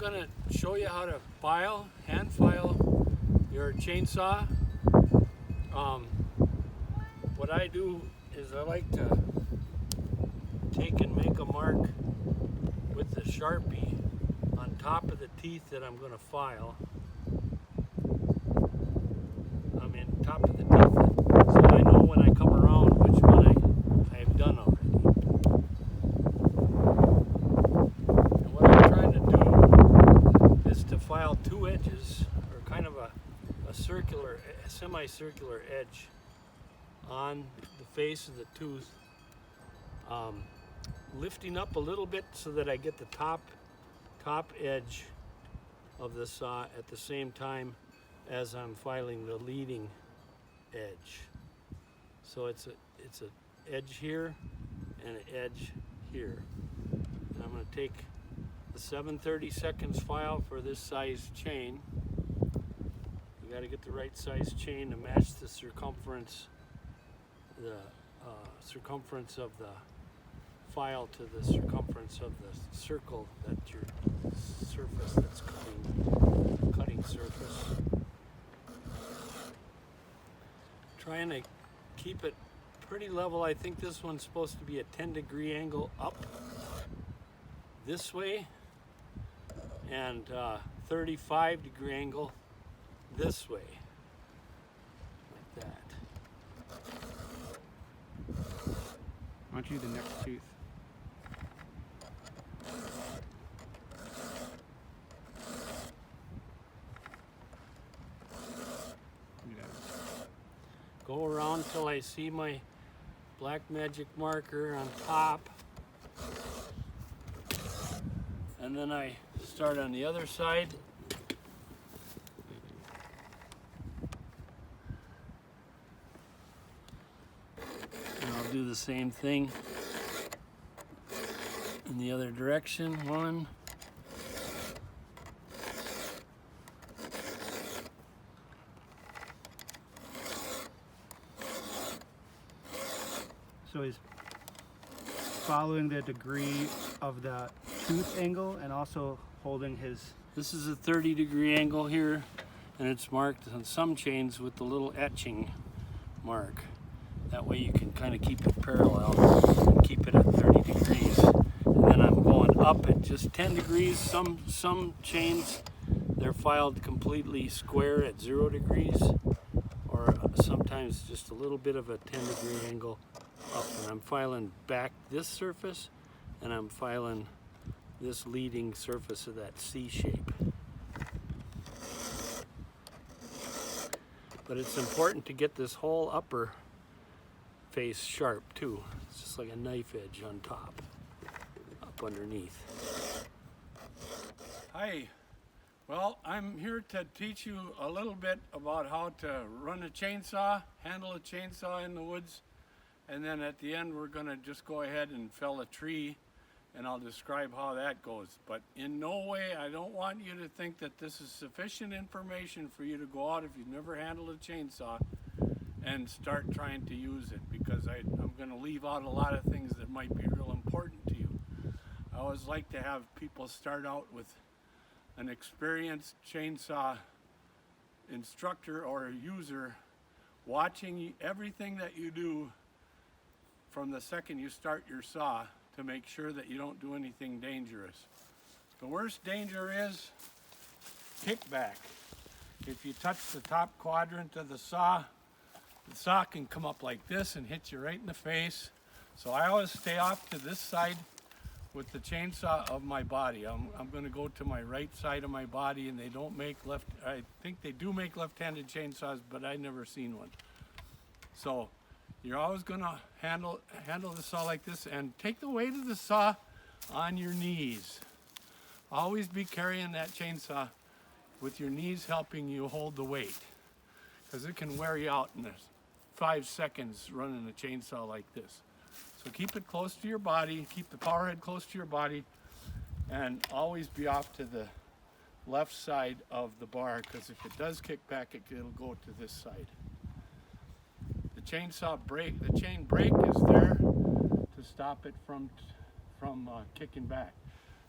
going to show you how to hand file your chainsaw. What I do is I like to take and make a mark with the Sharpie on top of the teeth that I'm going to file. Top of the teeth, so I know when I come around which one I've done already. And what I'm trying to do is to file two edges, or kind of a semicircular edge on the face of the tooth, lifting up a little bit so that I get the top edge of the saw at the same time as I'm filing the leading edge. So it's an edge here and an edge here. And I'm going to take the 7/32 file for this size chain. You got to get the right size chain to match the circumference, circumference of the file to the circumference of the circle that your surface that's cutting surface. Trying to keep it pretty level. I think this one's supposed to be a 10-degree angle up this way and 35-degree angle this way, like that. Why don't you do the next tooth? Go around till I see my black magic marker on top, and then I start on the other side. And I'll do the same thing in the other direction. One. So he's following the degree of the tooth angle and also holding his... This is a 30-degree angle here, and it's marked on some chains with the little etching mark. That way you can kind of keep it parallel and keep it at 30 degrees. And then I'm going up at just 10 degrees. Some chains, they're filed completely square at 0 degrees, or sometimes just a little bit of a 10-degree angle up, and I'm filing back this surface, and I'm filing this leading surface of that C shape. But it's important to get this whole upper face sharp too. It's just like a knife edge on top, up underneath. Hi, well, I'm here to teach you a little bit about how to run a chainsaw, handle a chainsaw in the woods. And then at the end, we're going to just go ahead and fell a tree, and I'll describe how that goes. But in no way, I don't want you to think that this is sufficient information for you to go out if you've never handled a chainsaw and start trying to use it, because I'm going to leave out a lot of things that might be real important to you. I always like to have people start out with an experienced chainsaw instructor or a user watching everything that you do from the second you start your saw to make sure that you don't do anything dangerous. The worst danger is kickback. If you touch the top quadrant of the saw can come up like this and hit you right in the face. So I always stay off to this side with the chainsaw of my body. I'm going to go to my right side of my body, and they don't make I think they do make left-handed chainsaws, but I've never seen one. So you're always going to handle the saw like this, and take the weight of the saw on your knees. Always be carrying that chainsaw with your knees helping you hold the weight, because it can wear you out in 5 seconds running a chainsaw like this. So keep it close to your body, keep the power head close to your body, and always be off to the left side of the bar, because if it does kick back, it'll go to this side. The chainsaw brake, the chain brake is there to stop it from kicking back.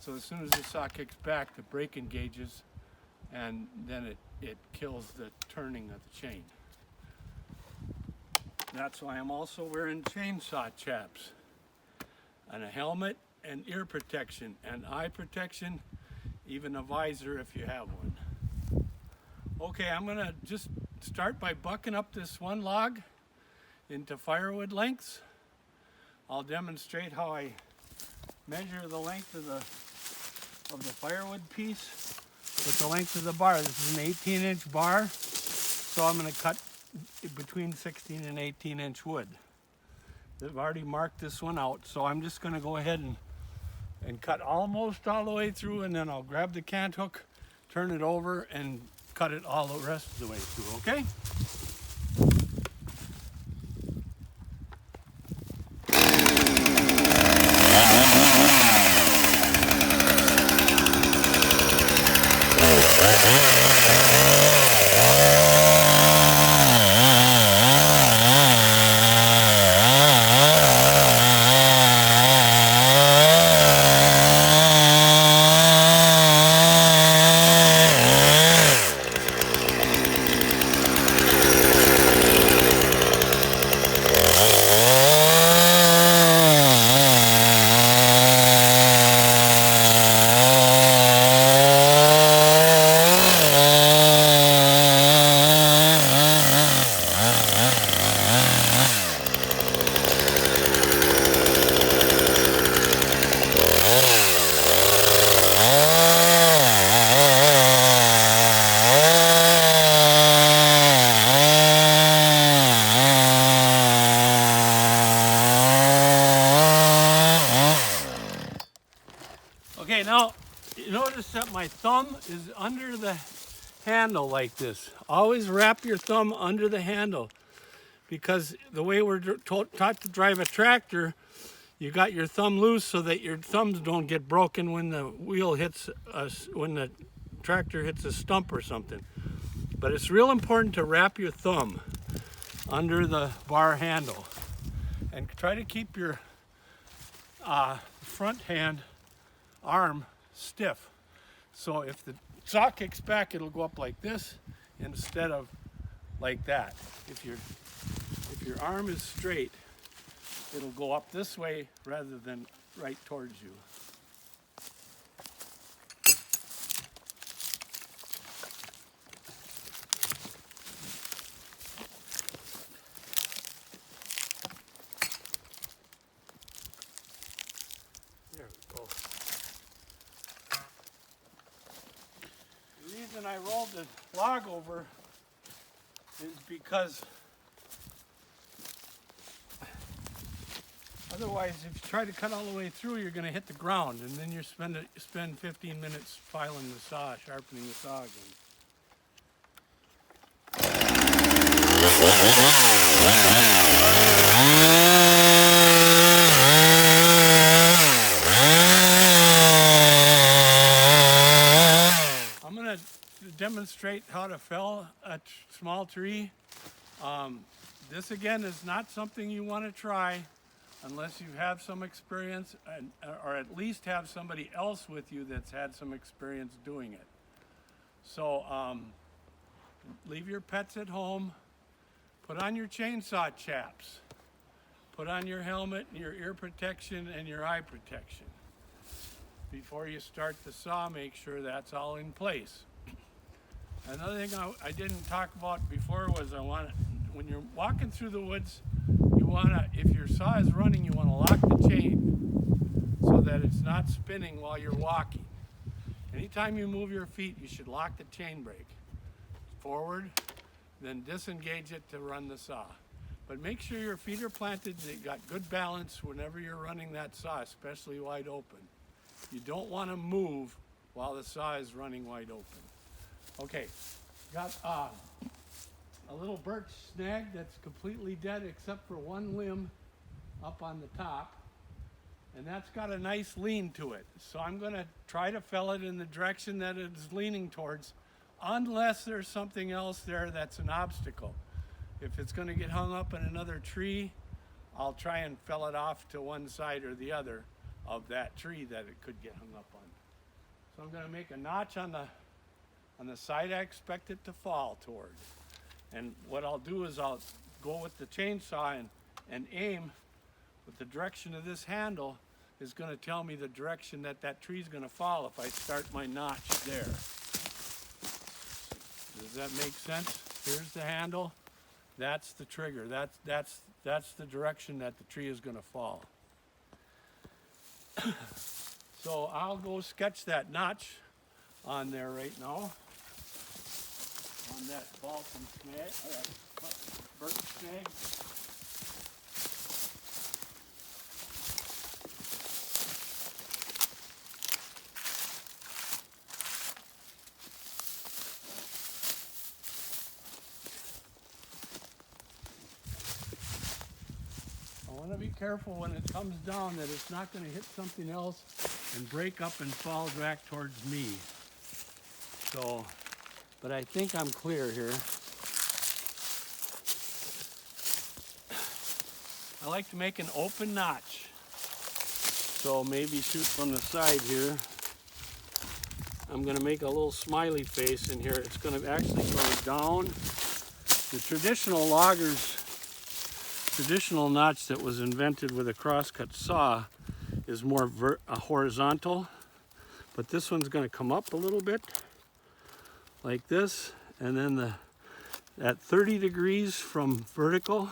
So as soon as the saw kicks back, the brake engages, and then it kills the turning of the chain. That's why I'm also wearing chainsaw chaps, and a helmet, and ear protection, and eye protection, even a visor if you have one. Okay, I'm gonna just start by bucking up this one log into firewood lengths. I'll demonstrate how I measure the length of the firewood piece with the length of the bar. This is an 18-inch bar, so I'm going to cut between 16 and 18-inch wood. I've already marked this one out, so I'm just going to go ahead and cut almost all the way through, and then I'll grab the cant hook, turn it over, and cut it all the rest of the way through, okay? Okay, now you notice that my thumb is under the handle like this. Always wrap your thumb under the handle, because the way we're taught to drive a tractor, you got your thumb loose so that your thumbs don't get broken when the wheel hits when the tractor hits a stump or something. But it's real important to wrap your thumb under the bar handle and try to keep your front hand arm stiff. So if the saw kicks back, it'll go up like this instead of like that. If your arm is straight, it'll go up this way rather than right towards you. There we go. The reason I rolled the log over is because otherwise, if you try to cut all the way through, you're going to hit the ground, and then you spend 15 minutes filing the saw, sharpening the saw again. I'm going to demonstrate how to fell a small tree. This again is not something you want to try unless you have some experience, or at least have somebody else with you that's had some experience doing it. So leave your pets at home, put on your chainsaw chaps, put on your helmet, your ear protection, and your eye protection. Before you start the saw, make sure that's all in place. Another thing I didn't talk about before was when you're walking through the woods, if your saw is running, you want to lock the chain so that it's not spinning while you're walking. Anytime you move your feet, you should lock the chain brake forward, then disengage it to run the saw. But make sure your feet are planted, that you got good balance whenever you're running that saw, especially wide open. You don't want to move while the saw is running wide open. Okay, got a little birch snag that's completely dead except for one limb up on the top, and that's got a nice lean to it. So I'm going to try to fell it in the direction that it's leaning towards, unless there's something else there that's an obstacle. If it's going to get hung up in another tree, I'll try and fell it off to one side or the other. of that tree that it could get hung up on. So I'm going to make a notch on the side I expect it to fall toward. And what I'll do is I'll go with the chainsaw and aim with the direction of this handle is going to tell me the direction that that tree is going to fall if I start my notch there. Does that make sense? Here's the handle. That's the trigger. That's the direction that the tree is going to fall. So I'll go sketch that notch on there right now. On that balsam snag, birch snag. I want to be careful when it comes down that it's not going to hit something else and break up and fall back towards me. So, but I think I'm clear here. I like to make an open notch. So maybe shoot from the side here. I'm going to make a little smiley face in here. It's going to actually go down. The traditional traditional notch that was invented with a crosscut saw is more horizontal, but this one's going to come up a little bit like this, and then at 30 degrees from vertical,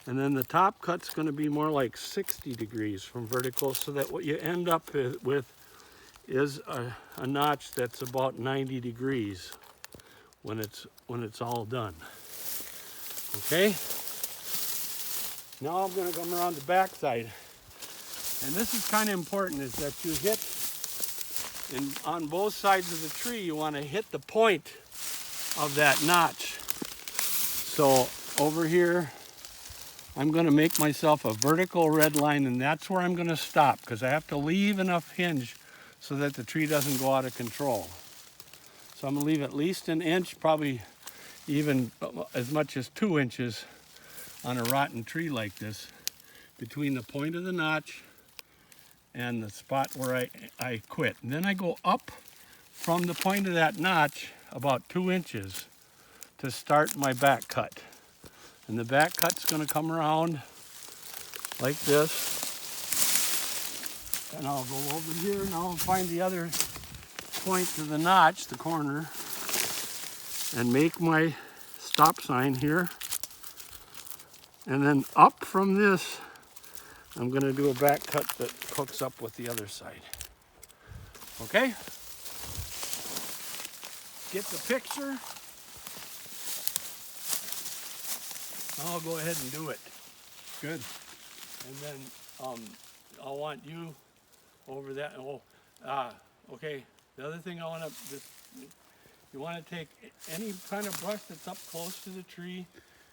and then the top cut's going to be more like 60 degrees from vertical, so that what you end up with is a notch that's about 90 degrees when it's all done. Okay? Now I'm going to come around the back side. And this is kind of important, is that you hit, on both sides of the tree, you want to hit the point of that notch. So over here, I'm going to make myself a vertical red line, and that's where I'm going to stop, because I have to leave enough hinge so that the tree doesn't go out of control. So I'm going to leave at least an inch, probably even as much as 2 inches on a rotten tree like this, between the point of the notch and the spot where I quit. And then I go up from the point of that notch about 2 inches to start my back cut. And the back cut's going to come around like this. And I'll go over here and I'll find the other point to the notch, the corner, and make my stop sign here. And then up from this, I'm going to do a back cut that hooks up with the other side. Okay? Get the picture. I'll go ahead and do it. Good. And then I'll want you over that. Okay. The other thing I want to, you want to take any kind of brush that's up close to the tree.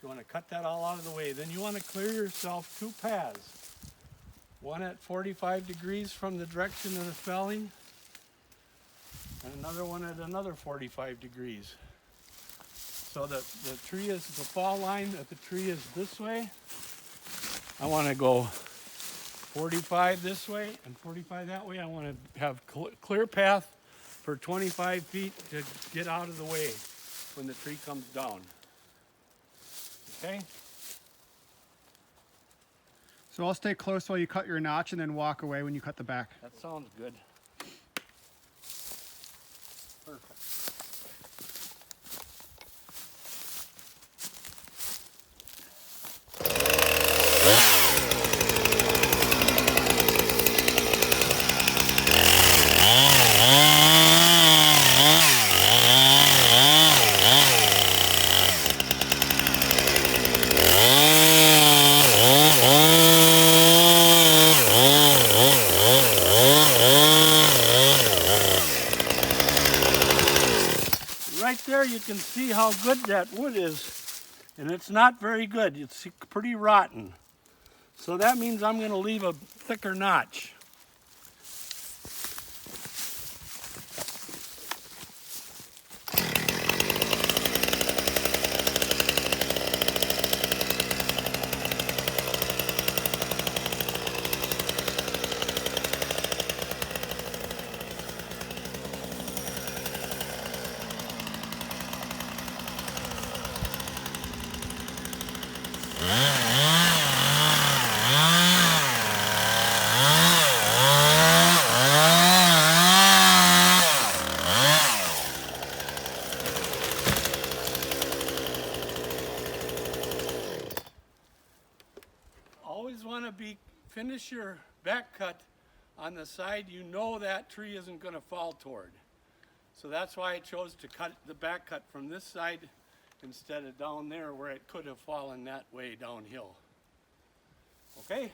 You want to cut that all out of the way. Then you want to clear yourself 2 paths. One at 45 degrees from the direction of the felling, and another one at another 45 degrees. So the tree is, the fall line of the tree is this way. I want to go 45 this way and 45 that way. I want to have clear path for 25 feet to get out of the way when the tree comes down. Okay? So I'll stay close while you cut your notch and then walk away when you cut the back. That sounds good. Perfect. Right there you can see how good that wood is, and it's not very good. It's pretty rotten. So that means I'm going to leave a thicker notch. miss your back cut on the side, you know that tree isn't going to fall toward. So that's why I chose to cut the back cut from this side instead of down there where it could have fallen that way downhill. Okay?